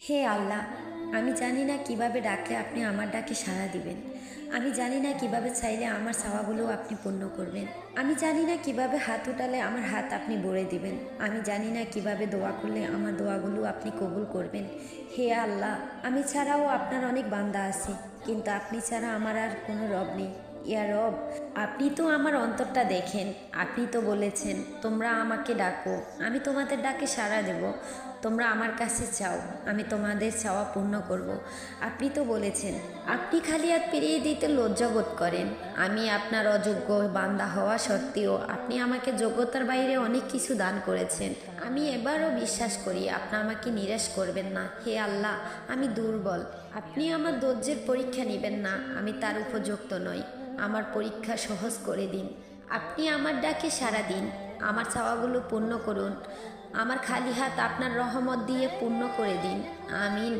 হে আল্লাহ, আমি জানি না কিভাবে ডাকলে আপনি আমার ডাকে সাড়া দিবেন। আমি জানি না কিভাবে চাইলে আমার চাওয়াগুলো আপনি পূর্ণ করবেন। আমি জানি না কিভাবে হাত উঠালে আমার হাত আপনি ভরে দিবেন। আমি জানি না কিভাবে দোয়া করলে আমার দোয়াগুলো আপনি কবুল করবেন। হে আল্লাহ, আমি ছাড়াও আপনার অনেক বান্দা আছে, কিন্তু আপনি ছাড়া আমার আর কোনো রব নেই। ইয়া রব, আপনি তো আমার অন্তরটা দেখেন। আপনি তো বলেছেন তোমরা আমাকে ডাকো, আমি তোমাদের ডাকে সাড়া দেব। তোমরা আমার কাছে চাও, আমি তোমাদের চাওয়া পূর্ণ করব। আপনি তো বলেছেন আপনি খালি হাত পেরিয়ে দিতে লজ্জাবোধ করেন। আমি আপনার অযোগ্য বান্দা হওয়া সত্ত্বেও আপনি আমাকে যোগ্যতার বাইরে অনেক কিছু দান করেছেন। আমি এবারও বিশ্বাস করি আপনি আমাকে নিরাশ করবেন না। হে আল্লাহ, আমি দুর্বল, আপনি আমার ধৈর্যের পরীক্ষা নেবেন না। আমি তার উপযুক্ত নই, আমার পরীক্ষা সহজ করে দিন। আপনি আমার ডাকে সাড়া দিন, আমার চাওয়াগুলো পূর্ণ করুন। আমার খালি হাত আপনার রহমত দিয়ে পূর্ণ করে দিন। আমিন।